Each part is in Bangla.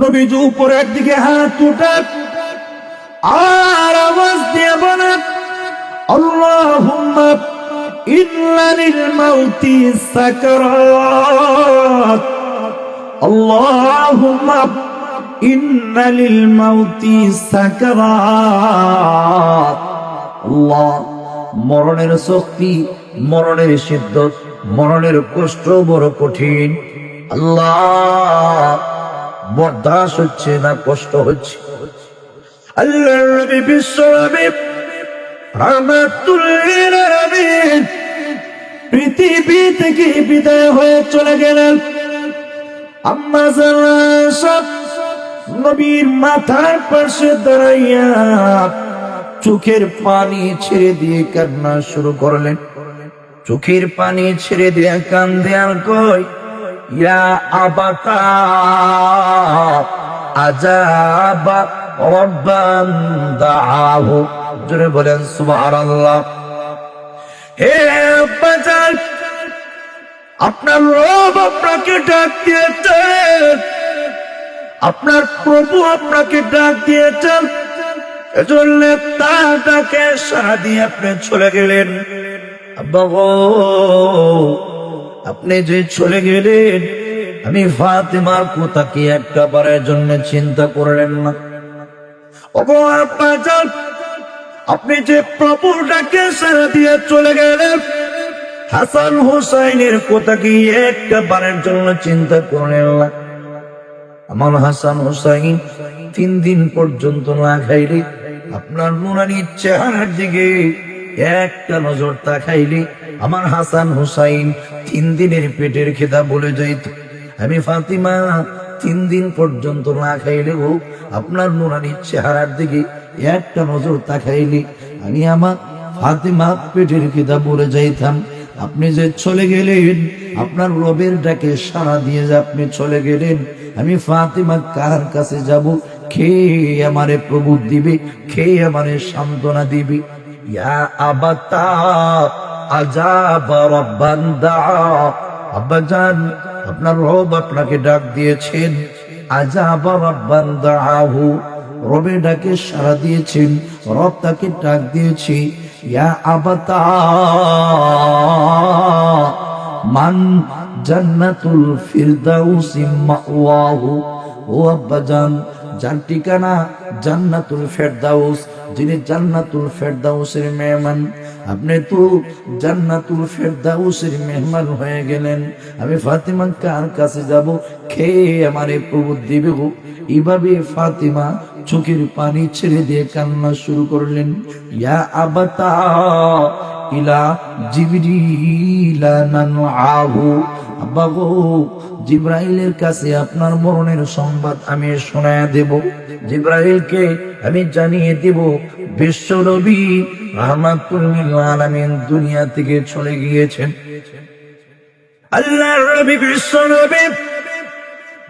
নবীজি উপরের দিকে হাত উঠান আর আওয়াজ দিয়ে বলেন, আল্লাহুম্মা ইন্না লিল মাউতি সাকারাত, আল্লাহুম্মা ইন্না লিল মাউতি সাকারাত। আল্লাহ, মরণের শক্তি, মরণের সিদ্ধত, মরণের কষ্ট বড় কঠিন। আল্লাহ, বরদাস্ত হচ্ছে না, কষ্ট হচ্ছে। আল্লাহর নবী বিশ্ব নবী রাহমাতুল লিল আলামিন পৃথিবী থেকে বিদায় হয়ে চলে গেলেন। আম্মা জানা নবীর মাথার পাশে দাঁড়াইয়া চোখের পানি ছেড়ে দিয়ে কান্না শুরু করলেন। চোখের পানি ছেড়ে দিয়ে কান্দে আর কই, ইয়া আবাতা আজাবা রব্বান দাআহু। জোরে বলেন সুবহানাল্লাহ। হে আব্বাজান, আপনার রব আপনাকে ডাক দিয়েছেন, আপনার প্রভু আপনাকে ডাক দিয়েছেন, এজন্য তার ডাকে সাড়া দিয়ে আপনি চলে গেলেন। আব্বা গো, আপনি যে চলে গেলেন, আমি ফাতেমার কথা কি একটা বারের জন্য চিন্তা করলেন না? ওগো আব্বাজান, আপনি যে প্রভুর ডাকে সাড়া দিয়ে চলে গেলেন, হাসান হুসাইনের কথা কি একটা বারের জন্য চিন্তা করলেন না? আমার হাসান হুসাইন 3 দিন পর্যন্ত না খাইলে, আপনার নুরানি চেহারার দিকে একটা নজর তাকাইলে আমার হাসান হুসাইন 3 দিনের পেটের খিদা বলে যাইত। আমি ফাতিমা 3 দিন পর্যন্ত না খাইলেও আপনার নুরানি চেহারার দিকে একটা নজর তাকাইলে আমি আমার ফাতিমা পেটের খিদা বলে যাইতাম। আপনি যে চলে গেলেন, আপনার রবের ডাকে সাড়া দিয়ে যে আপনি চলে গেলেন, আমি ফাতিমা কার কাছে যাব? কে আমারে প্রভু দিবে? কে আমারে সান্ত্বনা দিবে? ইয়া আবাতা আজাবা রব্বান দাআ। আব্বাজান, আপনার রব আপনাকে ডাক দিয়েছেন। আজাবা রব্বান দাআহু, রবের ডাকে সাড়া দিয়েছেন, রব তাকে ডাক দিয়েছে। ইয়া আবাতা মান জান্নাতুল ফিরদাউসি মাওয়াহু। ও আব্বাজান, যার ঠিকানা জান্নাতুল ফেরদাউস, যিনি জান্নাতুল ফেরদাউসের মেহমান, আপনি তো জান্নাতুল ফেরদাউসের মেহমান হয়ে গেলেন। আমি ফাতিমা কার কাছে যাব? কে আমারে প্রভু দিবে গো? এইভাবে ফাতিমা চোখের পানি ছেড়ে দিয়ে কান্না শুরু করলেন। ইয়া আবাতা ইলা জিবরিল নানআহু। আব্বা গো, জিব্রাইলের কাছে আপনার মরণের সংবাদ আমি শোনায়া দেব। জিব্রাইলকে আমি জানিয়ে দেব বিশ্ব নবী রাহমাতুল লিল আলামিন দুনিয়া থেকে চলে গিয়েছেন। আল্লাহর নবী বিশ্ব নবী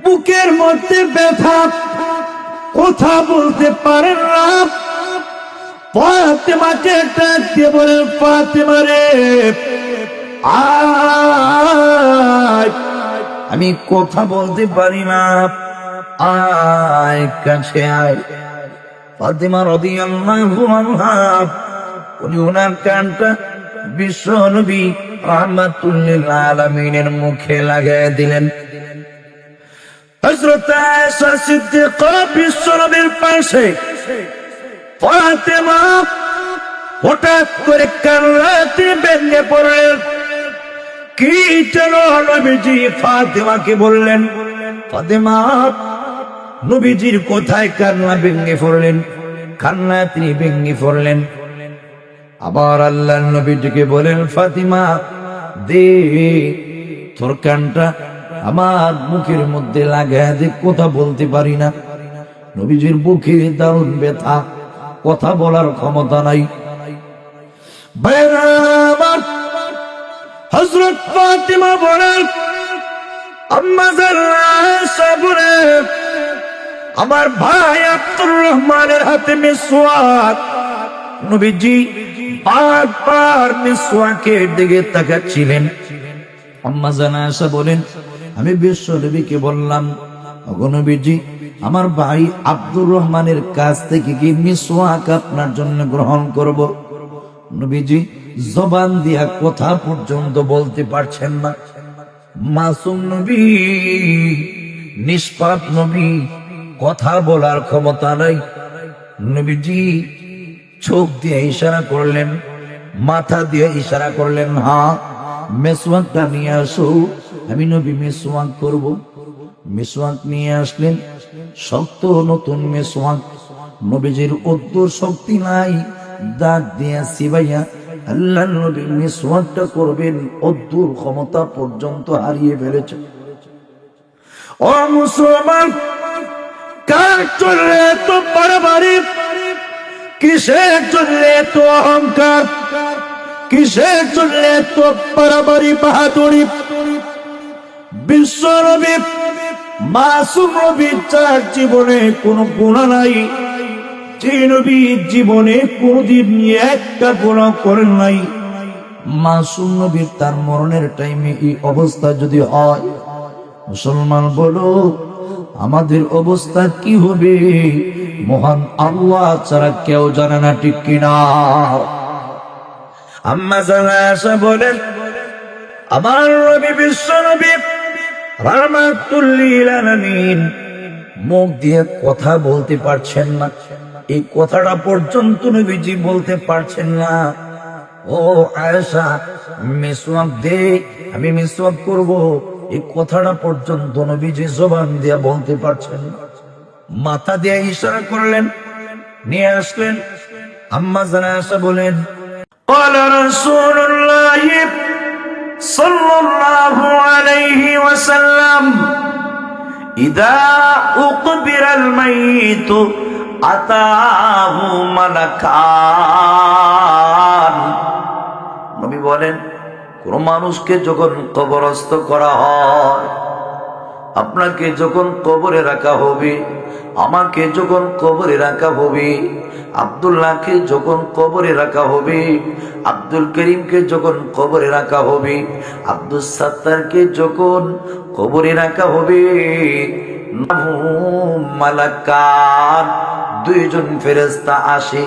বুকের মধ্যে ব্যথা, কথা বলতে পারেন না। ফাতেমাকে ডাক দিয়ে বলেন, ফাতেমা রে আয়, আমি কথা বলতে পারি না, আয় কাছে আয়। ফাতেমা রাদিয়াল্লাহু আনহা উনি ওনার কানটা বিশ্ব নবী রাহমাতুল লিল আলামিনের মুখে লাগায় দিলেন। হযরত আয়েশা সিদ্দিকা বিশ্ব নবীর পাশে, ফাতেমা হঠাৎ করে কান্নাতে ভেঙে পড়লেন। কি যেন নবীজি ফাতেমাকে বললেন। ফাতেমা নবীজির কোথায় কান্না ভেঙে পড়লেন, কান্না তিনি ভেঙে পড়লেন। আবার আল্লাহর নবীজিকে বলেন, ফাতিমা দে তোর কানটা আমার মুখের মধ্যে লাগায় দে, কথা বলতে পারি না। নবীজির বুকে দারুণ ব্যথা, কথা বলার ক্ষমতা নাই। হযরত ফাতিমা বলেন, আম্মা আয়েশা বলেন, আমার ভাই আব্দুর রহমানের হাতে মিসওয়াক। নবীজি বারবার মিসওয়াকের দিকে তাকাচ্ছিলেন। আম্মা আয়েশা বলেন, আমি বিশ্ব নবীকে বললাম, ওগো নবীজি আমার ভাই আব্দুর রহমানের কাছ থেকে কি মিসওয়াক আপনার জন্য গ্রহণ করব? নবীজি জবান দিয়া কথা পর্যন্ত বলতে পারছেন না। মাসুম নবী, নিষ্পাপ নবী, কথা বলার ক্ষমতা নাই। নবীজি চোখ দিয়ে ইশারা করলেন, মাথা দিয়ে ইশারা করলেন, হ্যাঁ মেসওয়াকটা নিয়ে আসো, আমি নবী মেসওয়াক করব। মেসওয়াক নিয়ে আসলেন, শক্ত নতুন মেসওয়াক। নবীজির উদ্দুর শক্তি নাই, দাঁত দিয়ে চিবাইয়া আল্লাহ নবী মেসওয়াকটা করবেন, উদ্দুর ক্ষমতা পর্যন্ত হারিয়ে ফেলেছে। ও মুসলমান, কার চললে তো বাড়াবাড়ি, কিসের চললে তো অহংকার, কিসের চললে তো বাড়াবাড়ি বাহাদুরি? বিশ্ব নবী মাসুম নবী, যার জীবনে কোনো গুনাহ নাই, যে নবী জীবনে কোনদিন একটা গুনাহ করেন নাই, মাসুম নবীর তার মরণের টাইমে এই অবস্থা যদি হয়, মুসলমান বলো আমাদের অবস্থা কি হবে? মহান আল্লাহ ছাড়া কেউ জানে না, ঠিক কিনা? আম্মা জানা আসা বলেন, আমার নবী বিশ্ব নবী রাহমাতুল লিল আলামিন মুখ দিয়ে কথা বলতে পারছেন না। এই কথাটা পর্যন্ত নবীজি বলতে পারছেন না। ও আয়েশা, মিসওয়াক দে, আমি মিসওয়াক করব, এই কথাটা পর্যন্ত নবীজি জবান দিয়ে বলতে পারছেন না। মাথা দিয়ে ইশারা করলেন, নিয়ে আসলেন। আম্মা জানা আয়েশা বলেন, قال رسول الله صلى الله عليه وسلم إذا أقبر الميت أتاه ملكان। নবী বলেন, কোন মানুষকে যখন কবরস্থ করা হয়, আপনাকে যখন কবরে রাখা হবে, আমাকে যখন কবরে রাখা হবে, আব্দুল্লাহকে যখন কবরে রাখা হবে, আব্দুল করিমকে যখন কবরে রাখা হবে, আব্দুল সাত্তারকে যখন কবরে রাখা হবে, মালাকান, দুইজন ফেরেশতা আসে।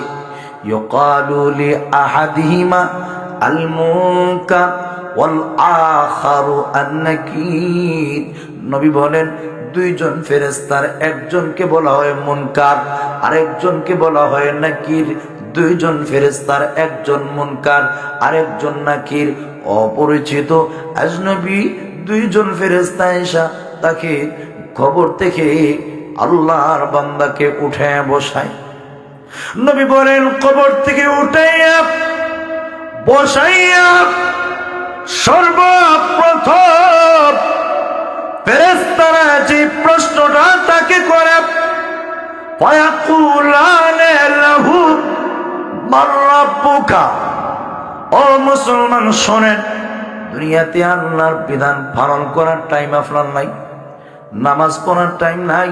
ইউকালু লি আহাদিহিমা আল মুনকার ওয়াল আখারু আন নাকির। নবী বলেন, দুইজন ফেরেশতার একজনকে বলা হয় মুনকার, আরেকজনকে বলা হয় নাকির। দুইজন ফেরেশতার একজন মুনকার, আরেকজন নাকির। অপরিচিত আজনবী দুইজন ফেরেশতা এসে তাকে কবর থেকে আল্লাহর বান্দাকে উঠে বসায়। নবী বলেন, কবর থেকে উঠাইয়া বসাইয়া সর্বপ্রথম ফেরেশতারা যে প্রশ্নটা তাকে করে, ফায়াকুলানে লাহু মান রাব্বুকা। ও মুসলমান শোনেন, দুনিয়াতে আল্লাহর বিধান পালন করার টাইম আপনার নাই, নামাজ পড়ার টাইম নাই,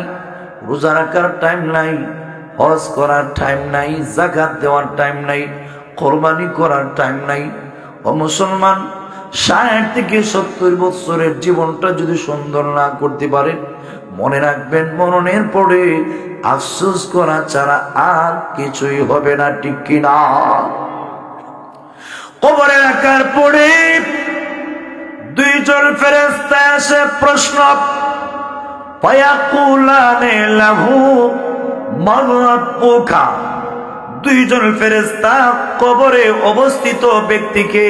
রোজা রাখার টাইম নাই, হজ করার টাইম নাই, যাকাত দেওয়ার টাইম নাই, কোরবানি করার টাইম নাই। ও মুসলমান, 60 থেকে 70 বছরের জীবনটা যদি সুন্দর না করতে পারেন, মনে রাখবেন মরণের পরে আফসোস করা ছাড়া আর কিছুই হবে না, ঠিক কিনা? কবরে রাখার পরে দুইজন ফেরেশতা এসে প্রশ্ন, ফায়াকুলানে লাহু মান রাব্বুকা। দুইজন ফেরেশতা কবরে অবস্থিত ব্যক্তিকে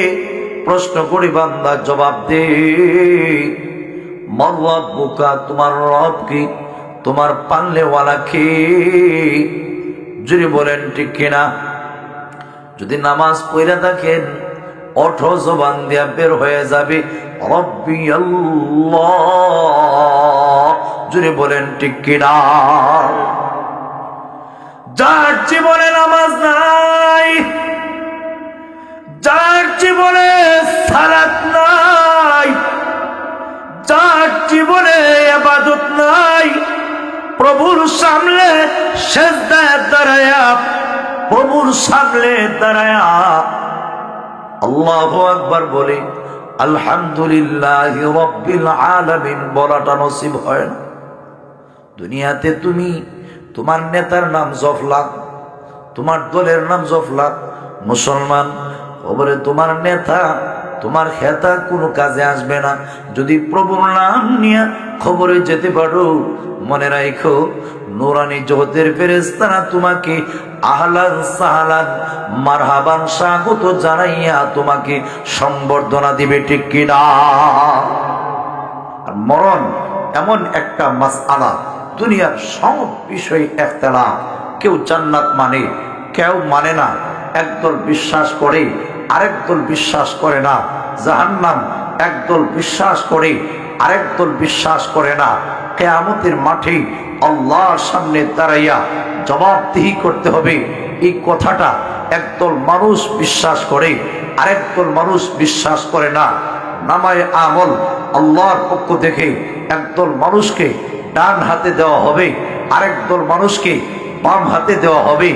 প্রশ্ন করি, বান্দা জবাব দে, মান রাব্বুকা, তোমার রব কি, তোমার পালনেওয়ালা কে? যদি বলেন ঠিক কিনা। যদি নামাজ পড়ে থাকেন, অঠো জবান দিয়া বের হয়ে যাবে, রব্বি আল্লাহ। যদি বলেন ঠিক কিনা। যার জীবনে নামাজ নাই, যার জীবনে সালাত নাই, যার জীবনে ইবাদত নাই, প্রভুর সামনে সিজদায় দাঁড়ায়া, প্রভুর সামনে দাঁড়ায়া আল্লাহু আকবার বলে আলহামদুলিল্লাহি রাব্বিল আলামিন বলাটা নসিব হয় না। দুনিয়াতে তুমি তোমার নেতার নাম জফলাক, তোমার দলের নাম জফলাক, মুসলমান। কবরে তোমার নেতা তোমার খেতা কোনো কাজে আসবে না। যদি প্রভুর নাম নিয়ে খবরে যেতে পারো, মনে রাখো নূরানি জগতের ফেরেশতারা তোমাকে আহলান সাহলান মারহাবান স্বাগত জানাইয়া তোমাকে সম্বর্ধনা দিবে, ঠিক কিনা? আর মরণ এমন একটা মাসআলা, দুনিয়ার সব বিষয়ে ইখতিলাফ। কেউ জান্নাত মানে, কেউ মানে না। একদল বিশ্বাস করে, আরেক দল বিশ্বাস করে না। জাহান্নাম একদল বিশ্বাস করে, আরেক দল বিশ্বাস করে না। কিয়ামতের মাঠে আল্লাহর সামনে দাঁড়াইয়া জবাবদিহি করতে হবে। এই কথাটা একদল মানুষ বিশ্বাস করে, আরেক দল মানুষ বিশ্বাস করে না। নামায়ে আমল আল্লাহর পক্ষ থেকে একদল মানুষকে ডান হাতে দেওয়া হবে, আরেক দল মানুষকে বাম হাতে দেওয়া হবে।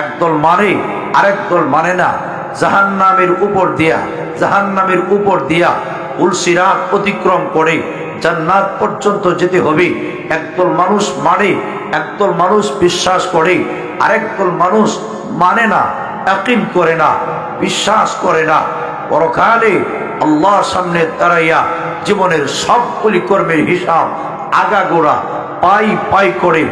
একদল মানে, আরেক দল মানে না। জাহান্নামের উপর দিয়া উলসিরাত অতিক্রম করে জান্নাত পর্যন্ত যেতে হবে। একদল মানুষ মানে, একদল মানুষ বিশ্বাস করে, আরেক দল মানুষ মানে না, ইয়াকিন করে না, বিশ্বাস করে না। পরকালে আল্লাহর সামনে দাঁড়াইয়া জীবনের সবগুলি কর্মের হিসাব আগাগোড়া পাই পাই করে,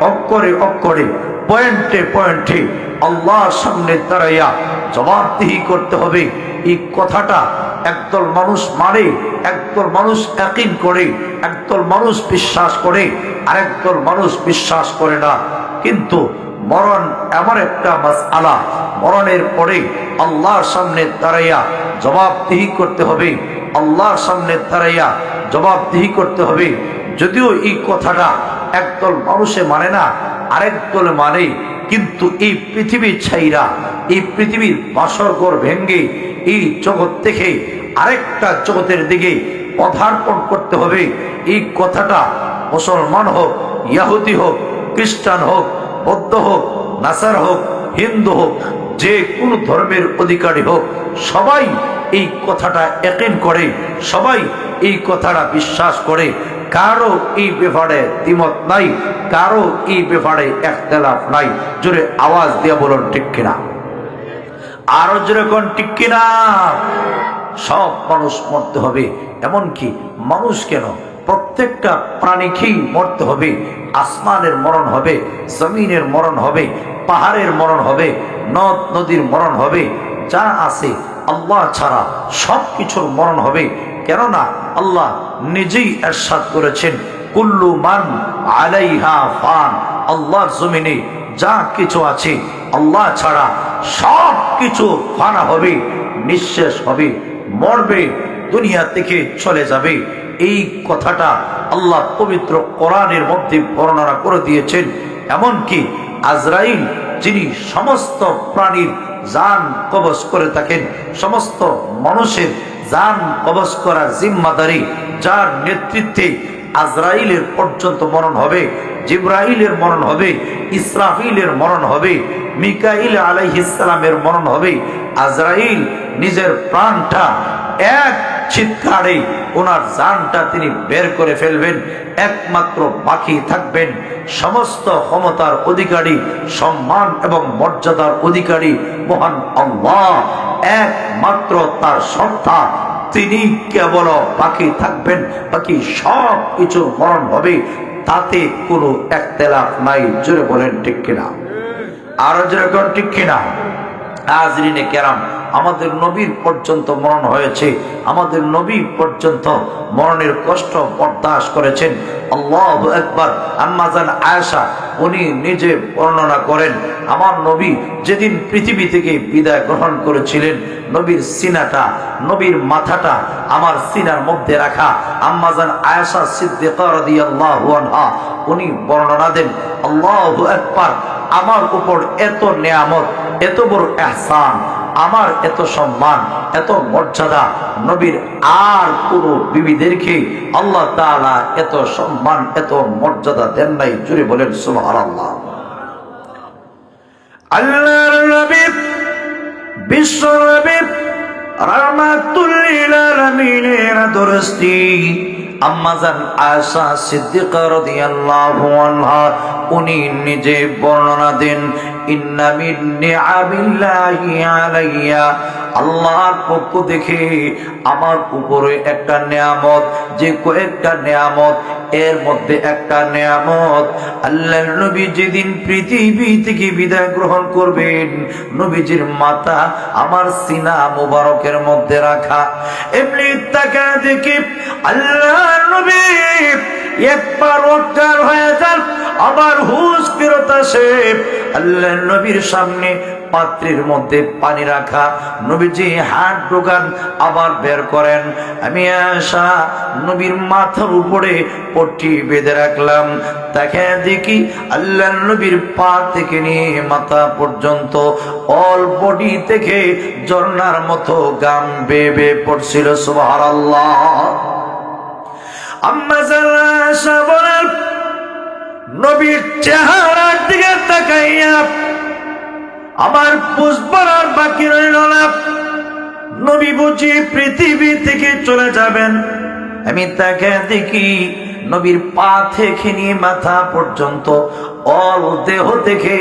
অক্ষরে অক্ষরে, পয়েন্টে পয়েন্টে আল্লাহর সামনে দাঁড়াইয়া জবাবদিহি করতে হবে। এই কথাটা একদল মানুষ মানে, একদল মানুষ ইয়াকিন করে, একদল মানুষ বিশ্বাস করে, আরেকদল মানুষ বিশ্বাস করে না। কিন্তু মরণ এমন একটা মাসআলা, মরণের পরে আল্লাহর সামনে দাঁড়াইয়া জবাবদিহি করতে হবে, আল্লাহর সামনে দাঁড়াইয়া জবাবদিহি করতে হবে। যদিও এই কথাটা একদল মানুষে মানে না, আরেক দলে মানে, কিন্তু এই পৃথিবী ছাইরা, এই পৃথিবীর বাসরঘর ভেঙ্গে এই জগৎ থেকে আরেকটা জগতের দিকে পদার্পণ করতে হবে। এই কথাটা মুসলমান হোক, ইহুদি হোক, খ্রিস্টান হোক, বৌদ্ধ হোক, নাসার হোক, হিন্দু হোক, যে কোনো ধর্মের অধিকারী হোক, সবাই এই কথাটা ইয়াকিন করে, সবাই এই কথাটা বিশ্বাস করে। কারো এই ব্যাপারে দ্বিমত নাই, কারো এই ব্যাপারে ইখতিলাফ নাই। জোরে আওয়াজ দিয়ে বলুন ঠিক কিনা? আরো জোরে কোন ঠিক কিনা? সব মানুষ মরতে হবে। এমনকি মানুষ কেন, প্রত্যেকটা প্রাণীকেই মরতে হবে। আসমানের মরণ হবে, জমিনের মরণ হবে, পাহাড়ের মরণ হবে, নদ নদীর মরণ হবে। যা আছে আল্লাহ ছাড়া সব কিছুর মরণ হবে। কেননা আল্লাহ নিজেই ইরশাদ করেছেন, কুল্লু মান আলাইহা ফান। আল্লাহর জমিনে যা কিছু আছে আল্লাহ ছাড়া সব কিছু ফানা হবে, নিঃশেষ হবে, মরবে, দুনিয়া থেকে চলে যাবে। এই কথাটা আল্লাহ পবিত্র কোরআনের মধ্যে বর্ণনা করে দিয়েছেন। এমনকি আজরাইল, যিনি সমস্ত প্রাণীর জান কবজ করে থাকেন, সমস্ত মানুষের জান কবজ করার জিম্মাদারি যার নেতৃত্বে আজরাইলের পর্যন্ত মরণ হবে, জিব্রাইলের মরণ হবে, ইসরাফিলের মরণ হবে, মিকাইল আলাইহিস সালামের মরণ হবে। আজরাইল নিজের প্রাণটা এক চিৎকারে ওনার জানটা তিনি বের করে ফেলবেন। একমাত্র বাকি থাকবেন সমস্ত ক্ষমতার অধিকারী, সম্মান এবং মর্যাদার অধিকারী মহান আল্লাহ। একমাত্র তার সত্তা, তিনি কেবল বাকি থাকবেন। বাকি সব কিছু মরণ হবে, তাতে কোনো ইখতিলাফ নাই। জোরে বলেন ঠিক কিনা? আরো জোরে কোন ঠিক কিনা? হাজরিনে কেরাম, আমাদের নবীর পর্যন্ত মরণ হয়েছে, আমাদের নবী পর্যন্ত মরণের কষ্ট বরদাস্ত করেছেন। আল্লাহু আকবার। আম্মা জান আয়েশা উনি নিজে বর্ণনা করেন, আমার নবী যেদিন পৃথিবী থেকে বিদায় গ্রহণ করেছিলেন, নবীর সিনাটা, নবীর মাথাটা আমার সিনার মধ্যে রাখা। আম্মা জান আয়েশা সিদ্দিকা রাদিয়াল্লাহু আনহা উনি বর্ণনা দেন, আল্লাহু আকবার, আমার উপর এত নেয়ামত, এত বড় ইহসান, আমার এত সম্মান, এত মর্যাদা, নবীর আর কোনো বিবিদেরকে আল্লাহ তাআলা এত সম্মান, এত মর্যাদা দেন নাই। জুড়ে বলেন সুবহানাল্লাহ। আল্লাহর নবী, বিশ্ব নবী, রাহমাতুল লিল আলামিনের দরস্তি আম্মাজান আয়েশা সিদ্দিকা রাদিয়াল্লাহু আনহা উনি নিজে বর্ণনা দেন, ইন্না মিন নিআমিল্লাহি আলাইয়া, আল্লাহর পক্ষ থেকে আমার উপরে একটা নিয়ামত, যে কয়েকটা নিয়ামত, এর মধ্যে একটা নিয়ামত আল্লাহর নবী যেদিন পৃথিবী থেকে বিদায় গ্রহণ করবেন, নবীজির মাথা আমার সিনা মুবারকের মধ্যে রাখা। এমনি তাকা দেখি আল্লাহর নবী একবার অজ্ঞান হয়ে যান, আবার হুঁশ ফেরত আসে। আল্লাহর নবীর সামনে পাত্রের মধ্যে পানি রাখা, নবীজি হাত ঢোকান, আবার বের করেন। আমি আয়েশা নবীর মাথার উপরে পট্টি বেঁধে রাখলাম, তাকে দেখি আল্লাহর নবীর পা থেকে নিয়ে মাথা পর্যন্ত অল বডি থেকে ঝর্ণার মতো গাম বেয়ে বেয়ে পড়ছিল। সুবহানাল্লাহ। আম্মা আয়েশা বলেন, নবীর চেহারার দিকে তাকাইয়া আমার পুষ্পরার বাকি রইল না, নবী বুঝি পৃথিবী থেকে চলে যাবেন। আমি তাকে দেখি নবীর পা থেকে নিয়ে মাথা পর্যন্ত অল দেহ থেকে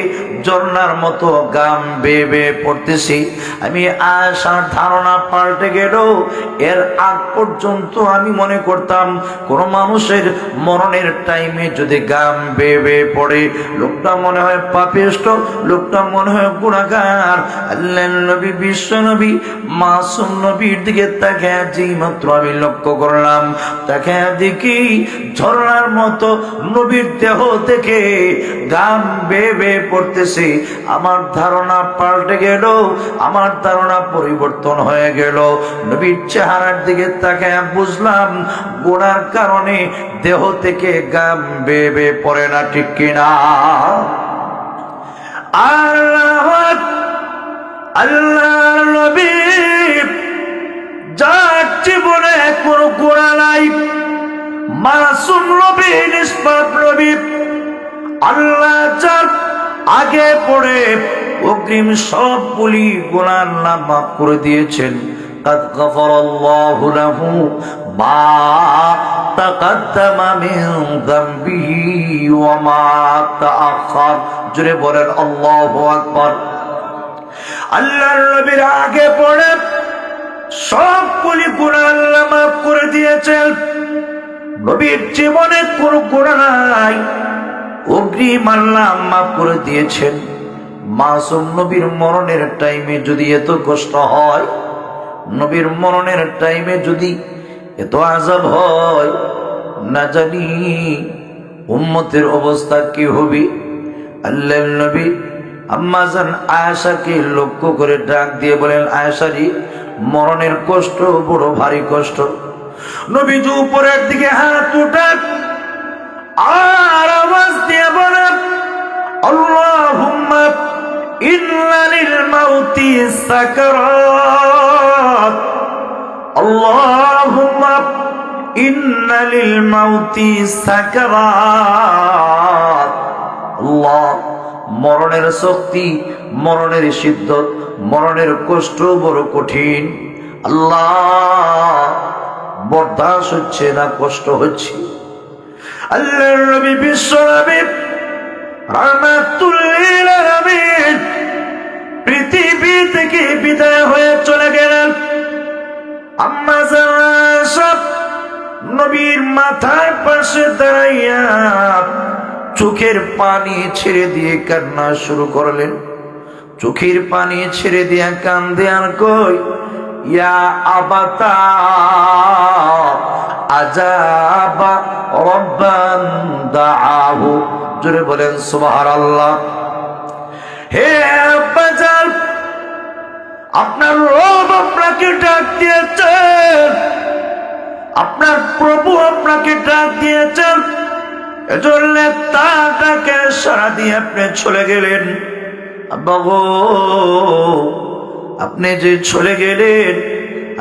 ঝর্ণার মতো গাম বেয়ে বেয়ে পড়তেছি। আমি আয়েশার ধারণা পাল্টে গেল। এর আগ পর্যন্ত আমি মনে করতাম কোন মানুষের মরণের টাইমে যদি গাম বেয়ে বেয়ে পড়ে, লোকটা মনে হয় পাপিষ্ঠ, লোকটা মনে হয় গুনাহগার। আল্লাহর নবী, বিশ্ব নবী, মাসুম নবীর দিকে তাকে যেই মাত্র আমি লক্ষ্য করলাম, তাকে দেখি ঝর্ণার মতো নবীর দেহ থেকে গাম বেয়ে বেয়ে পড়তেছে। আমার ধারণা পাল্টে গেল, আমার ধারণা পরিবর্তন হয়ে গেল। নবীর চেহারার দিকে তাকায় বুঝলাম গুনার কারণে দেহ থেকে গাম বেয়ে বেয়ে পড়ে না, ঠিক কিনা? আল্লাহর নবী যার জীবনে কোনো গুনাহ নাই, মাসুম নবী, নিষ্পাপ নবী, আল্লাহ যার আগে পড়ে অগ্রিম সবগুলি গুনাহ আল্লাহ মাফ করে দিয়েছেন। قد غفر الله له ما تقدم من ذنبه وما تأخر। জোরে বলেন আল্লাহু আকবার। আল্লাহর নবীর আগে পড়ে সবগুলি গুনাহ আল্লাহ মাফ করে দিয়েছেন। নবীর জীবনে কোনো গুনাহ নাই, অগ্রিম আল্লাহ মাফ করে দিয়েছেন। মাসুম নবীর মরণের টাইমে যদি এত কষ্ট হয়, নবীর মরণের টাইমে যদি এত আযাব হয়, না জানি উম্মতের অবস্থা কি হবে। আল্লাহর নবী আম্মাজান আয়েশাকে লক্ষ্য করে ডাক দিয়ে বলেন, আয়েশারি, মরণের কষ্ট বড় ভারী কষ্ট। নবীজি উপরের দিকে হাত উঠান আর আওয়াজ দিয়ে বলেন, আল্লাহুম্মা ইন্না লিল মাউতি সাকারাত, আল্লাহুম্মা ইন্না লিল মাউতি সাকারাত। আল্লাহ, মরণের শক্তি, মরণের শিদ্দত, মরণের কষ্ট বড় কঠিন। আল্লাহ, বরদাস্ত হচ্ছে না, কষ্ট হচ্ছে। আল্লাহর নবী, বিশ্ব নবী, রাহমাতুল লিল আলামিন পৃথিবী থেকে বিদায় হয়ে চলে গেলেন। আম্মা আয়েশা নবীর মাথার পাশে দাঁড়াইয়া চোখের পানি ছেড়ে দিয়ে কান্না শুরু করলেন। চোখের পানি ছেড়ে দিয়ে কান্দে আর কই, ইয়া আবাতা আজাবা রব্বান দাআহু। জোরে বলেন সুবহানাল্লাহ। হে আব্বাজান, আপনার রব আপনাকে ডাক দিয়েছেন, আপনার প্রভু আপনাকে ডাক দিয়েছেন, এজন্য তার ডাকে সাড়া দিয়ে আপনি চলে গেলেন। আব্বা গো, আপনি যে চলে গেলেন,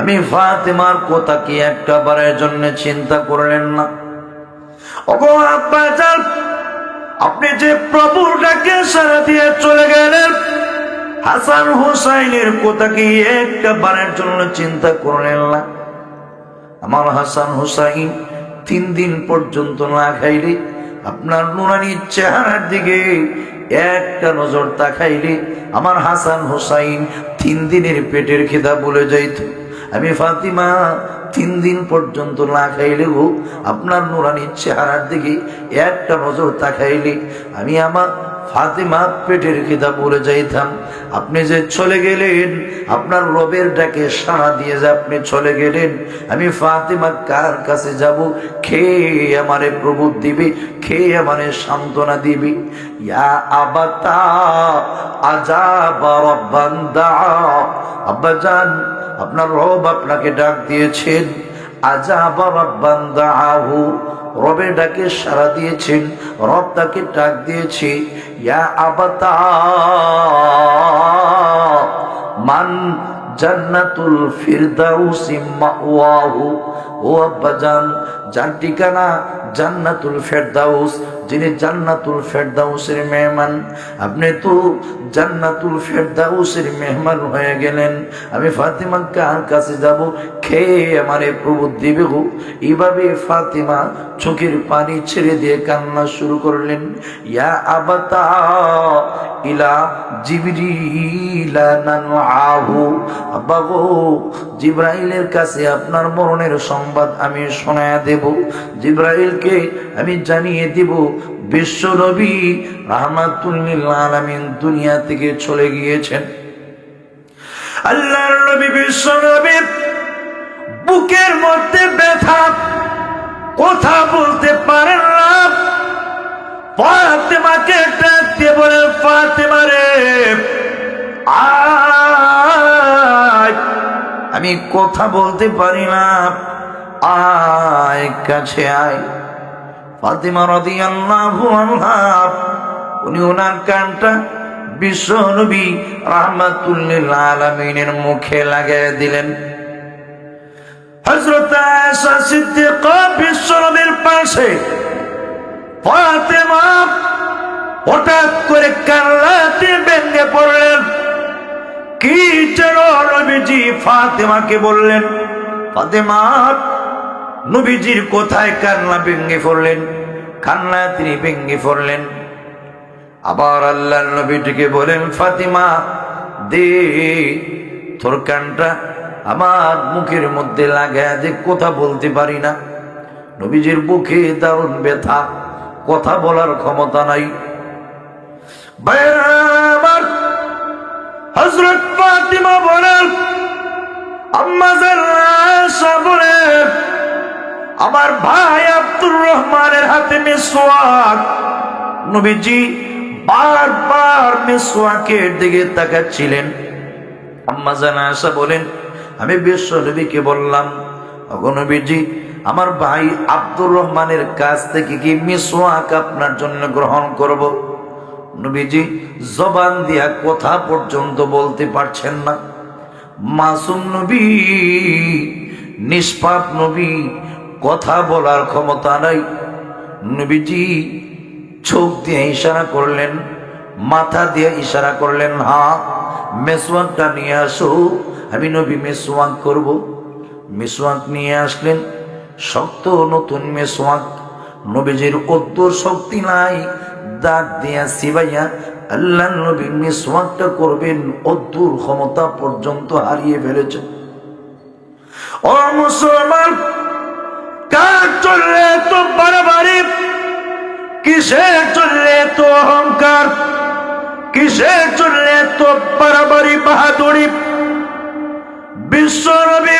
আমি ফাতেমার কথা কি একটা বারের জন্য চিন্তা করলেন না? ওগো আব্বাজান, আপনি যে প্রভুর ডাকে সাড়া দিয়ে চলে গেলেন, হাসান হুসাইনের কথা কি একটা বারের জন্য চিন্তা করলেন না? আমার হাসান হুসাইন 3 দিন পর্যন্ত না খাইলে, আপনার নুরানি চেহারার দিকে একটা নজর তাকাইলে আমার হাসান হোসাইন 3 দিনের পেটের খিদা ভুলে যাইত। আমি ফাতিমা 3 দিন পর্যন্ত না খাইলেও আপনার নুরানি চেহারার দিকে একটা নজর তাকাইলে আমি আমার ফাতিমা পেটের খিদা ভুলে যাইতাম। আপনি যে চলে গেলেন, আপনার রবের ডাকে সাড়া দিয়ে যে আপনি চলে গেলেন, আমি ফাতিমা কার কাছে যাব? খেয়ে আমারে প্রবোধ দিবে, খেয়ে আমারে সান্ত্বনা দিবে। ইয়া আবাতা আজাবা রাব্বান দাআ, আব্বাজান আপনার রব আপনাকে ডাক দিয়েছেন। আজাবা রাব্বান দাআহু, রবের ডাকে সাড়া দিয়েছেন, রব তাকে ডাক দিয়েছে। ইয়া আবাতা মান জান্নাতুল ফিরদাউসি মাওয়াহু, ও আব্বাজান যার ঠিকানা জান্নাতুল ফেরদাউস, যিনি জান্নাতুল ফেরদাউসের মেহমান, আপনি তো জান্নাতুল ফেরদাউসের মেহমান হয়ে গেলেন। আমি ফাতিমা কার কাছে যাব? খেয়ে আমারে প্রবোধ দিবে গো। এইভাবে ফাতিমা চোখের পানি ছেড়ে দিয়ে কান্না শুরু করলেন। ইয়া আবাতা ইলা জিবরিলা নানআহু, আব্বা গো জিবরাইলের কাছে আপনার মরণের সংবাদ আমি শোনায়া দেব। জিবরাইলকে আমি জানিয়ে দিব বিশ্ব নবী রাহমাতুল লিল আলামিন দুনিয়া থেকে চলে গিয়েছেন। আল্লাহর নবী বিশ্ব নবী বুকের মধ্যে ব্যথা, কথা বলতে পারেন না। ফাতিমাকে ডাক দিয়ে বলে, ফাতিমা রে আয়, আমি কথা বলতে পারি না, আয় কাছে আয়। ফাতিমা রাদিয়াল্লাহু আনহা উনি ওনার কানটা বিশ্ব নবী রাহমাতুল লিল আলামিনের মুখে লাগিয়ে দিলেন। হযরত আয়েশা সিদ্দিকা বিশ্ব নবীর পাশে, ফাতিমা হঠাৎ করে কান্নাতে ভেঙে পড়লেন। কি যেন নবীজি ফাতিমাকে বললেন। ফাতিমা নবীজির কোথায় কান্না ভেঙে পড়লেন, কান্না তিনি ভেঙে পড়লেন। আবার আল্লাহর নবীটিকে বলেন, ফাতিমা দে তোর কানটা আমার মুখের মধ্যে লাগায় দে, কথা বলতে পারি না। নবীজির বুকে দারুণ ব্যথা, কথা বলার ক্ষমতা নাই। আমার হযরত ফাতিমা বলেন, আম্মা জান আয়েশা বলেন, আমার ভাই আব্দুর রহমানের হাতে মিসওয়াক। নবীজি বারবার মিসওয়াকের দিকে তাকাচ্ছিলেন। আম্মা জান আয়েশা বলেন, আমি বিশ্ব নবীকে বললাম, ওগো নবীজি আমার ভাই আব্দুর রহমানের কাছ থেকে কি মিসওয়াক আপনার জন্য গ্রহণ করব? নবীজি জবান দিয়া কথা পর্যন্ত বলতে পারছেন না। মাসুম নবী, নিষ্পাপ নবী, কথা বলার ক্ষমতা নাই। নবীজি চোখ দিয়ে ইশারা করলেন, মাথা দিয়ে ইশারা করলেন, হ্যাঁ মিসওয়াকটা নিয়ে আসো, আমি নবী মিসওয়াক করব। মিসওয়াক নিয়ে আসলেন, শক্ত নতুন মিসওয়াক। নবীজির অদ্দুর শক্তি নাই, দাঁত দিয়া সিবাইয়া আল্লাহ নবী মিসওয়াকটা করবেন, অদ্দুর ক্ষমতা পর্যন্ত হারিয়ে ফেলেছেন। ও মুসলমান, কার চললে তো বাড়াবাড়ি, কিসে চললে তো অহংকার, কিসে চললে তো বাড়াবাড়ি বাহাদুরি। বিশ্ব নবী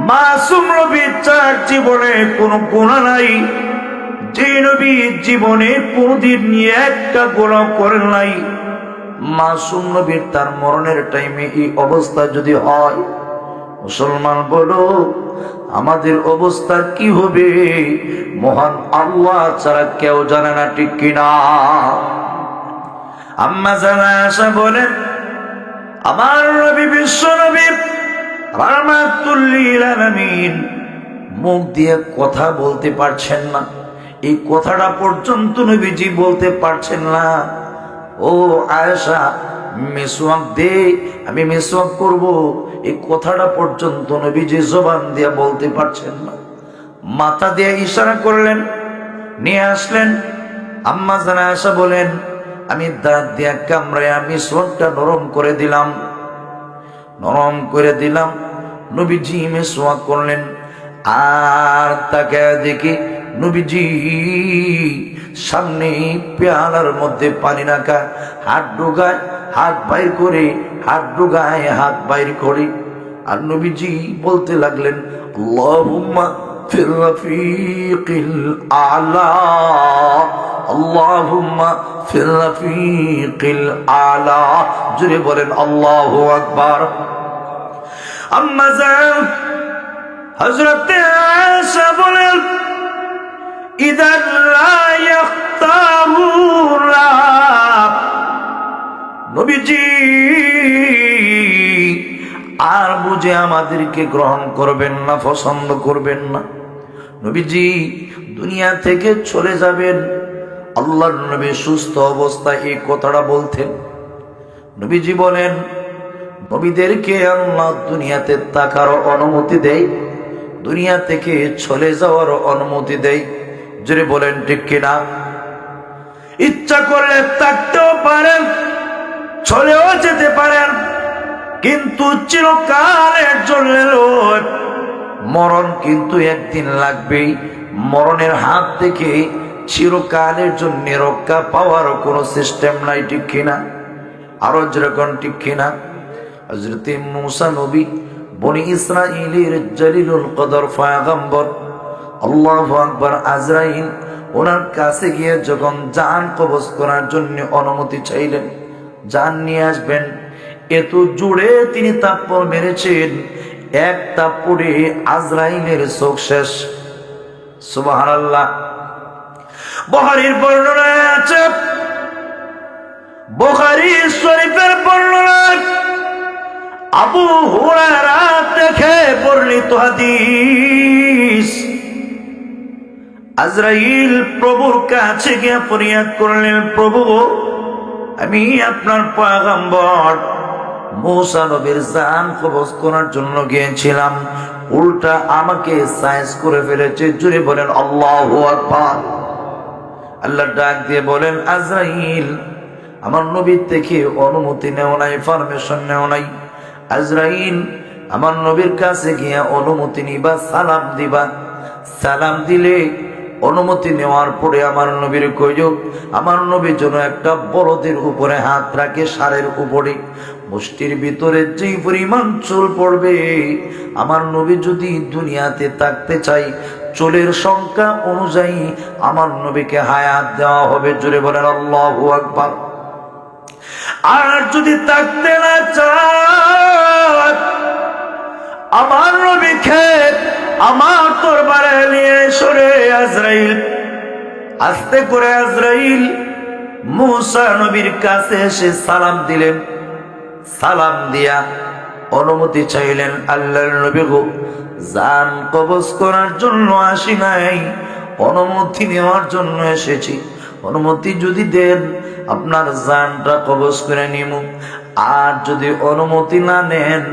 মাসুম নবী তার জীবনে কোনো গুনাহ নাই, যে নবী জীবনে কোনদিন নিয়ে একটা গুনাহ করেন নাই। মাসুম নবীর তার মরণের টাইমে এই অবস্থা যদি হয়, মুসলমান বলো আমাদের অবস্থা কি হবে? মহান আল্লাহ ছাড়া কেউ জানে না, ঠিক কিনা? আম্মা জান আয়েশা বলেন, আমার নবী বিশ্ব নবী রাহমাতুল লিল আলামিন মুখ দিয়ে কথা বলতে পারছেন না। এই কথাটা পর্যন্ত নবীজি বলতে পারছেন না। ও আয়েশা মিসওয়াক দে, আমি মিসওয়াক করব, এই কথাটা পর্যন্ত নবীজি জবান দিয়ে বলতে পারছেন না। মাথা দিয়ে ইশারা করলেন, নিয়ে আসলেন। আম্মা জান আয়েশা বলেন, আমি দাঁত দিয়ে কামড়ে মিশ্রণটা নরম করে দিলাম। নবীজি মিসওয়াক করলেন, আর তাকে দেখি নবীজি সামনে পেয়ালার মধ্যে পানি রাখা, হাত ঢোকায় হাত বাইর করে, হাত ঢোকায় হাত বাইর করে। আর নবীজি বলতে লাগলেন, আল্লাহুম্মা ফির রাফিকিল আলা, আল্লাহুম্মা ফির রাফিকিল আলা। জোরে বলেন আল্লাহু আকবার। আম্মা জান হযরত আয়েশা বলেন, ইদান লা ইয়াখতারুনা, নবীজি আর বুঝে আমাদেরকে গ্রহণ করবেন না, পছন্দ করবেন না। নবীজি দুনিয়া থেকে চলে যাবেন। আল্লাহর নবী সুস্থ অবস্থায় এই কথাটা বলতেন। নবীজি বলেন, নবীদেরকে আল্লাহ দুনিয়াতে থাকার অনুমতি দেয়, দুনিয়া থেকে চলে যাওয়ার অনুমতি দেয়। জোরে বলেন ঠিক কিনা? ইচ্ছা করলে থাকতেও পারেন, চলেও যেতে পারেন, কিন্তু চিরকালের জন্য মরণ কিন্তু একদিন লাগবেই। মরণের হাত থেকে চিরকালের জন্য রক্ষা পাওয়ার কোনো সিস্টেম নাই, ঠিক কিনা? আরো যেরকম ঠিক কিনা? হযরত মূসা নবী বনি ইসরাইলের জলিলুল কদর পয়গম্বর, আল্লাহু আকবার, আজরাইল ওনার কাছে গিয়ে যখন জান কবজ করার জন্য অনুমতি চাইলেন, জান নিয়ে আসবেন, এত জুড়ে তিনি তাপ্পর মেরেছেন, এক তাপ্পরে আজরাইলের চোখ শেষ। সুবহানাল্লাহ। বুখারীর বর্ণনায় আছে, বুখারী শরীফের বর্ণনায় আবু হুরায়রা থেকে বর্ণিত হাদিস, আজরাইল প্রভুর কাছে গিয়ে ফরিয়াদ করলেন, প্রভু আমি আপনার পয়গম্বর মূসা নবীর জান কবজ করার জন্য গিয়েছিলাম, উল্টা আমাকে সাইজ করে ফেলেছে। জুড়ে বলেন আল্লাহু আকবার। আল্লাহ ডাক দিয়ে বলেন, আজরাইল আমার নবীর থেকে অনুমতি নেও নাই, পারমিশন নেও নাই। আজরাইল আমার নবীর কাছে গিয়ে অনুমতি নিবা, সালাম দিবা। সালাম দিলে অনুমতি নেওয়ার পরে আমার নবীর কইও, আমার নবী যেন একটা বলদের উপরে হাত রাখে, ষাঁড়ের উপরে, মুষ্টির ভিতরে যেই পরিমাণ চুল পড়বে, আমার নবী যদি দুনিয়াতে থাকতে চাই, চুলের সংখ্যা অনুযায়ী আমার নবীকে হায়াত দেওয়া হবে। জোরে বলেন আল্লাহু আকবার। আর যদি থাকতে না চায়, আমার নবীকে আমার দরবারে নিয়ে সরে। আজরাইল আস্তে করে আজরাইল মূসা নবীর কাছে এসে সালাম দিলেন। সালাম দিয়া অনুমতি চাইলেন, আল্লাহর নবী গো, জান কবজ করার জন্য আসি নাই, অনুমতি নেওয়ার জন্য এসেছি। অনুমতি যদি দেন আপনার জানটা কবজ করে নিব, আর যদি অনুমতি না নেন,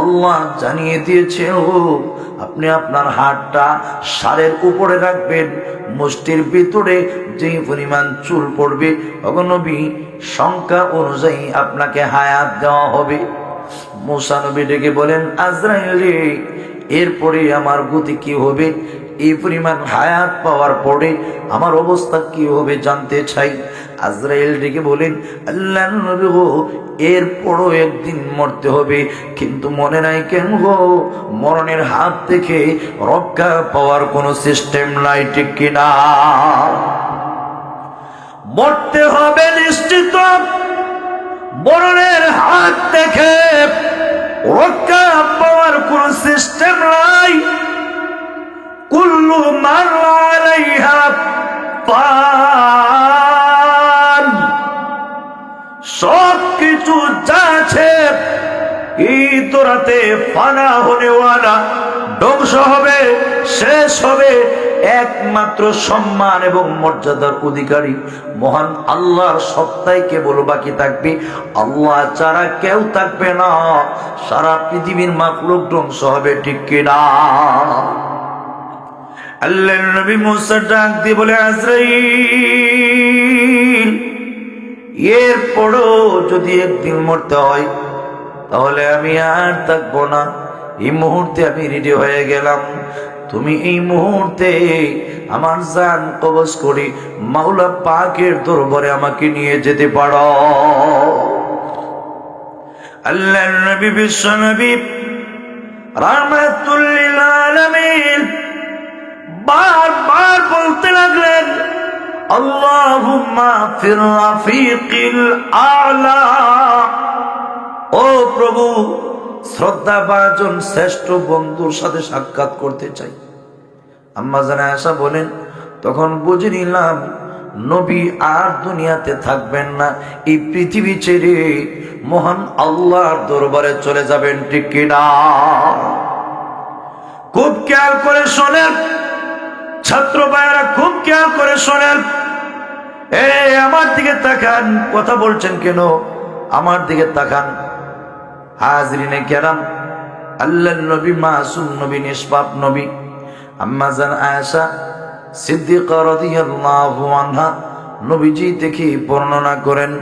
আল্লাহ জানিয়ে দিয়েছে আপনি আপনার হাতটা ষাঁড়ের উপরে রাখবেন, মুষ্টির ভিতরে যেই পরিমাণ চুল পড়বে নবী সংখ্যা অনুযায়ী আপনাকে হায়াত দেওয়া হবে। মূসা নবী ডেকে বলেন, আজরাইল রে, এরপরে আমার গতি কি হবে? এই পরিমাণ হায়াত পাওয়ার পরে আমার অবস্থা কি হবে জানতে চাই। আজরাইল ডেকে বলেন, আল্লাহর নবী গো, এরপরও একদিন মরতে হবে, কিন্তু মনে নাই কেন গো, মরণের হাত থেকে রক্ষা পাওয়ার কোনো সিস্টেম নাই, ঠিক কিনা? মরতে হবে নিশ্চিত, মরণের হাত থেকে রক্ষা পাওয়ার কোন সিস্টেম নাই। কুল্লু মান আলাইহা ফান, সব কিছু যা আছে এই তোরাতে ফানা হনেওয়ালা, ধ্বংস হবে, শেষ হবে। একমাত্র সম্মান এবং মর্যাদার অধিকারী মহান আল্লাহর সত্তাই কেবল বাকি থাকবে, আল্লাহ ছাড়া কেউ থাকবে না। সারা পৃথিবীর মাখলুক ধ্বংস হবে, ঠিক কিনা? আল্লাহর নবী মুসা ডাক দিয়ে বলে, আজরাইল, এরপরও যদি একদিন মরতে হয় তাহলে আমি আর থাকবো না। এই মুহূর্তে আমি রেডি হয়ে গেলাম। তুমি এই মুহূর্তে আমার জান কবজ করি মাওলা পাকের দরবারে আমাকে নিয়ে যেতে পারো। আল্লাহর নবী বিশ্ব নবী রাহমাতুল লিল আলামিন বারবার বলতে লাগলেন, আল্লাহুম্মা ফির রাফিকিল আ'লা। ও প্রভু, শ্রদ্ধাভাজন শ্রেষ্ঠ বন্ধুর সাথে সাক্ষাৎ করতে চাই। আম্মা জান আয়েশা বলেন, তখন বুঝে নিলাম নবী আর দুনিয়াতে থাকবেন না, এই পৃথিবী ছেড়ে মহান আল্লাহর দরবারে চলে যাবেন, ঠিক কিনা? খুব খেয়াল করে শোনেন ছাত্র ভাইয়েরা, খুব খেয়াল করে শোনেন। আমার দিকে তাকান, কথা বলছেন কেন? আমার দিকে তাকান। হাজরিনে কেরাম, আল্লাহর নবী মাসুম নবী, নিষ্পাপ নবী। আম্মা জান আয়েশা সিদ্দিকা রাদিয়াল্লাহু আনহা নবীজি থেকে বর্ণনা করেন,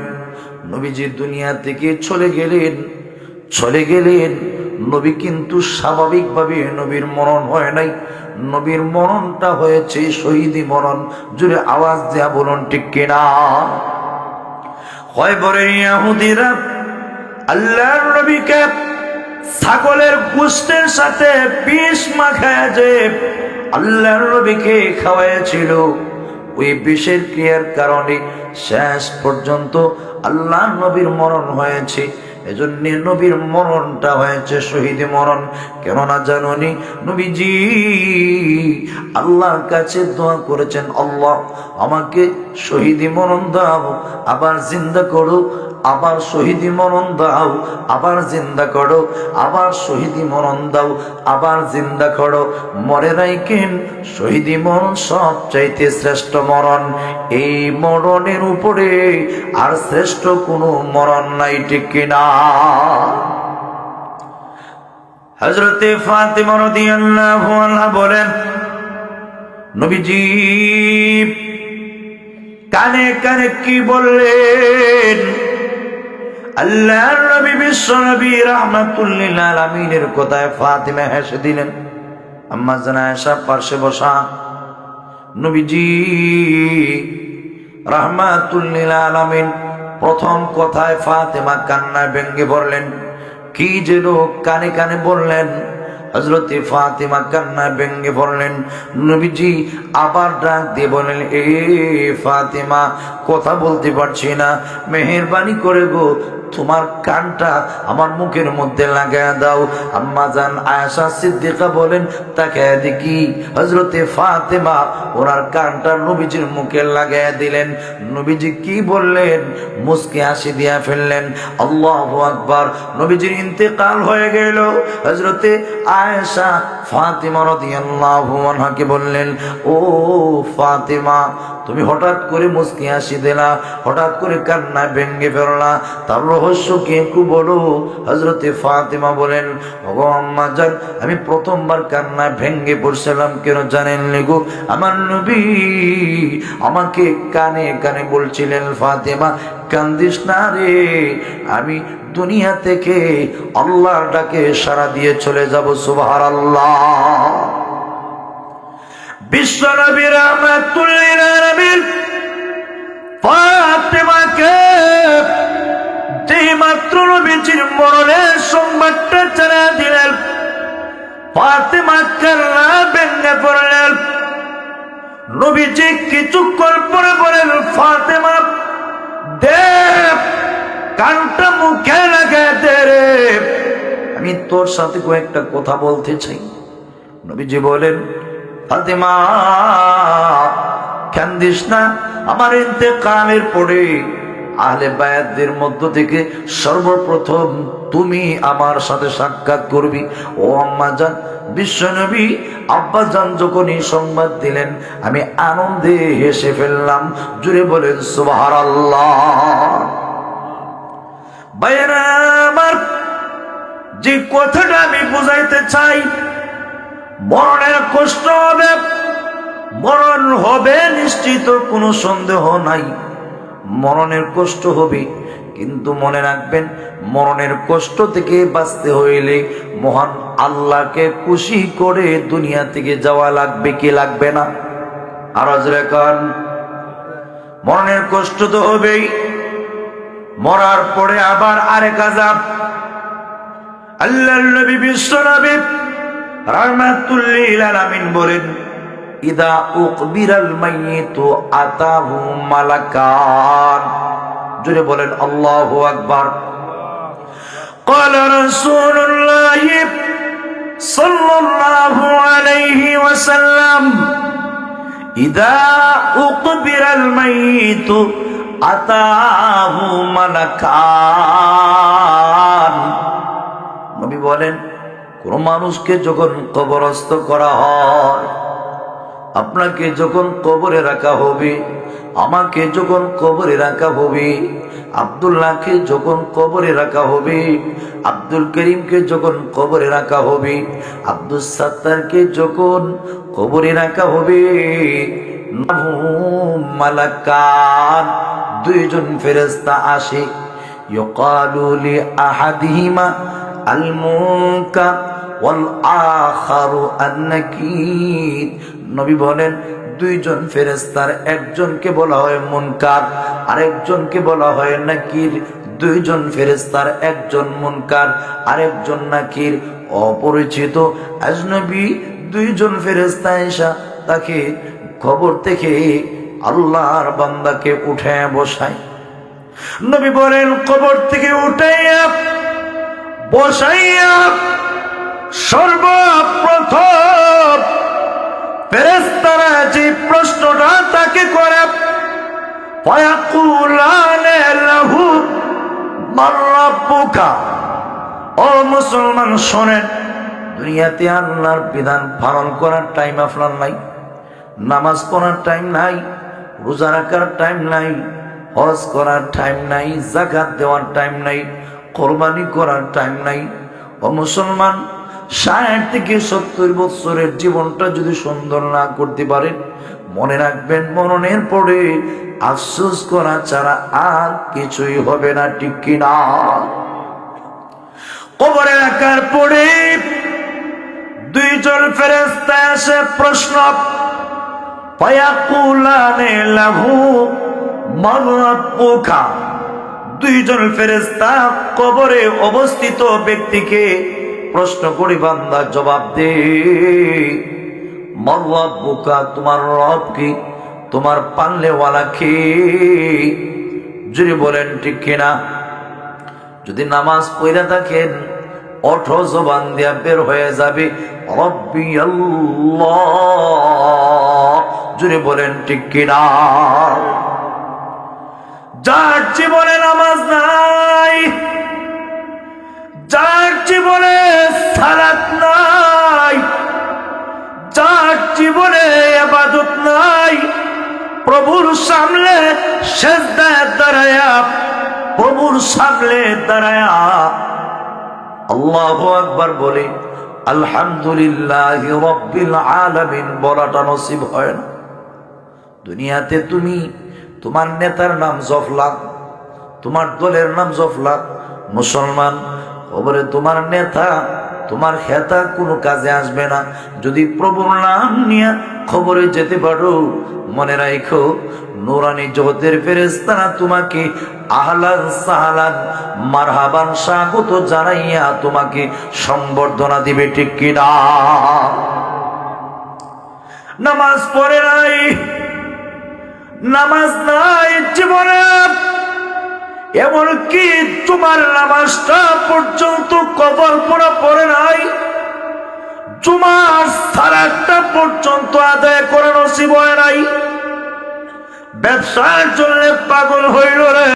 নবীজি দুনিয়া থেকে চলে গেলেন। নবী কিন্তু স্বাভাবিকভাবে নবীর মরণ হয় নাই, নবীর মরণটা হয়েছে শহীদি মরণ। জোরে আওয়াজ দেয়া বলুন, ঠিক কিনা? খয়বরের ইহুদিরা আল্লাহর নবীকে ছাগলের গোশতের সাথে বিষ মাখায় যে আল্লাহর নবীকে খাওয়াইছিল, ওই বিষের ক্রিয়ার কারণে শেষ পর্যন্ত আল্লাহর নবীর মরণ হয়েছে। এজন্য নবীর মরণটা হয়েছে শহীদ মরণ। কেননা জানুনি, নবীজি আল্লাহর কাছে দোয়া করেছেন, আল্লাহ আমাকে শহীদি মরণ দাও, আবার জিন্দা করো, আবার শহীদি মরণ দাও, আবার জিন্দা করো, আবার শহীদি মরণ দাও, আবার জিন্দা করো। মরে নাই কেন? শহীদি মরণ সবচাইতে শ্রেষ্ঠ মরণ। এই মরণের উপরে আর শ্রেষ্ঠ কোনো মরণ নাই, ঠিক কিনা? হযরতে ফাতিমা রাদিয়াল্লাহু আনহা বলেন, নবীজি কানে কানে কি বললেন? আল্লাহর নবী বিশ্ব নবী রাহমাতুল লিল আলামিনের কথায় ফাতিমা হেসে দিলেন। আম্মা জান আয়েশা পাশে বসা। নবীজি রাহমাতুল লিল আলামিন প্রথম কথায় ফাতিমা কান্নায় ভেঙে পড়লেন। কি যেন কানে কানে বললেন। হযরতে ফাতিমা কান্নায় ভেঙে পড়লেন। নবীজি আবার ডাক দিয়ে বলেন, এ ফাতিমা, কথা বলতে পারছি না, মেহেরবানি করে গো তোমার কানটা আমার মুখের মধ্যে লাগায় দাও। আম্মা জান আয়েশা সিদ্দিকা বলেন, তাকে দেখি হযরতে ফাতিমা ওনার কানটা নবীজির মুখে লাগায় দিলেন। নবীজি কি বললেন? মুস্কি হাসি দিয়া ফেললেন। আল্লাহু আকবার। নবীজির ইন্তেকাল হয়ে গেল। হযরতে আয়েশা ফাতিমা রাদিয়াল্লাহু আনহাকে বললেন, ও ফাতিমা, তুমি হঠাৎ করে মুস্কি হাসি দিলা, হঠাৎ করে কান্নায় ভেঙে ফেললা, তার রহস্য কি একটু বলো? হযরতে ফাতিমা বলেন, ওগো আম্মা জান, আমি প্রথমবার কান্নায় ভেঙে পড়ছিলাম কেন জানেন গো? আমার নবী আমাকে কানে কানে বলছিলেন, ফাতিমা কান্দিস না রে, আমি দুনিয়া থেকে আল্লাহর ডাকে সাড়া দিয়ে চলে যাব। সুবহানাল্লাহ। বিশ্ব নবী রাহমাতুল লিল আলামিন ফাতিমাকে যেই মাত্র নবীজির মরণের সংবাদটা জানিয়ে দিলেন, ফাতিমা কান্না ভেঙে পড়লেন। নবীজি কিছুক্ষণ পরে বলেন, ফাতিমা দেব কানটা মুখে লাগায় দে রে, আমি তোর সাথে কয়েকটা কথা বলতে চাই। নবীজি বলেন, ফাতিমা কান্দিস না, আমার ইন্তেকালের পরে আহলে বায়াতদের মধ্য থেকে সর্বপ্রথম তুমি আমার সাথে সাক্ষাৎ করবি। ও আম্মা জান, বিশ্বনবী আব্বা জান যখন এই সংবাদ দিলেন, আমি আনন্দে হেসে ফেললাম। জুড়ে বলেন সুবহানাল্লাহ। ভাইয়েরা আমার, যে কথাটা আমি বুঝাইতে চাই, মরণের কষ্ট হবে, মরণ হবে নিশ্চিত, কোনো সন্দেহ নাই। মরণের কষ্ট হবে, কিন্তু মনে রাখবেন মরণের কষ্ট থেকে বাঁচতে হইলে মহান আল্লাহকে খুশি করে দুনিয়া থেকে যাওয়া লাগবে কি লাগবে না? আর কারণ মরণের কষ্ট তো হবেই, মরার পরে আবার আরেক আযাব। আল্লাহর নবী বিশ্ব নবী রাহমাতুল লিল আলামিন বলেন, ইদা উকবিরাল মাইয়িতু আতাহু মালাকান। জোরে বলেন আল্লাহু আকবার। ক্বালা রাসূলুল্লাহ সাল্লাল্লাহু আলাইহি ওয়াসাল্লাম, ইদা উকবিরাল মাইয়িতু আতাহু মালাকান। নবী বলেন, কোন মানুষকে যখন কবরস্থ করা হয়, আপনাকে যখন কবরে রাখা হবে, আমাকে যখন কবরে রাখা হবে, আব্দুল্লাহকে যখন কবরে রাখা হবে, আব্দুল করিমকে যখন কবরে রাখা হবে, আব্দুল সাত্তারকে যখন কবরে রাখা হবে, মালাকান, দুইজন ফেরেশতা আসে। ইউকালু লি আহাদিহিমা আল মুনকার ওয়াল আখারু আন নাকির। নবী বলেন, দুইজন ফেরেশতার একজনকে বলা হয় মুনকার, আরেকজনকে বলা হয় নাকির। দুইজন ফেরেশতার একজন মুনকার, আরেকজন নাকির। অপরিচিত আজনবী দুইজন ফেরেশতা এসে তাকে খবর থেকে আল্লাহর বান্দাকে উঠে বসায়। নবী বলেন, কবর থেকে উঠাইয়া বসাইয়া সর্বপ্রথম ফেরেশতারা যে প্রশ্নটা তাকে করে, ফায়াকুলানে লাহু মান রাব্বুকা। ও মুসলমান শোনেন, দুনিয়াতে আল্লাহর বিধান পালন করার টাইম আপনার নাই, নামাজ পড়ার টাইম নাই, রোজা রাখার টাইম নাই, হজ করার টাইম নাই, যাকাত দেওয়ার টাইম নাই, কোরবানি করার টাইম নাই। ও মুসলমান, 60 থেকে 70 বছরের জীবনটা যদি সুন্দর না করতে পারেন, মনে রাখবেন মরণের পরে আফসোস করা ছাড়া আর কিছুই হবে না, ঠিক কিনা? কবরে রাখার পরে দুইজন ফেরেশতা এসে প্রশ্ন, ফায়াকুলানে লাহু মান রাব্বুকা। দুইজন ফেরেশতা কবরে অবস্থিত ব্যক্তিকে প্রশ্ন করে, বান্দা জবাব দে, মান রাব্বুকা, তোমার রব কি, তোমার পালনেওয়ালা কে? যদি বলেন ঠিক কিনা। যদি নামাজ পড়ে থাকেন, ওঠো, জবান দিয়া বের হয়ে যাবে রব্বি আল্লাহ। যদি বলেন ঠিক কিনা। যার জীবনে নামাজ নাই, যার জীবনে সালাত নাই, যার জীবনে ইবাদত নাই, প্রভুর সামনে সিজদায় দাঁড়ায়া, প্রভুর সামনে দাঁড়ায়া আল্লাহু আকবার বলে আলহামদুলিল্লাহি রাব্বিল আলামিন বলাটা নসিব হয় না। দুনিয়াতে তুমি তোমার নেতার নাম জফলা, তোমার দলের নাম জফলা। মুসলমান, খবরে তোমার নেতা, তোমার খেতা কোনো কাজে আসবে না। যদি প্রভুর নাম নিয়ে খবরে যেতে পারো, মনে রাখো নূরানি জগতের ফেরেশতারা তোমাকে আহলান সাহলান মারহাবান স্বাগত জানাইয়া তোমাকে সম্বর্ধনা দিবে, ঠিক কিনা? নামাজ পড়ে নাই, নামাজ নাই জীবনে, এমনকি তোমার নামাজটা পর্যন্ত কবর পড়া পড়ে নাই, জুমার সালাতটা পর্যন্ত আদায় করে নসিব হয় নাই। ব্যবসার জন্য পাগল হইল রে।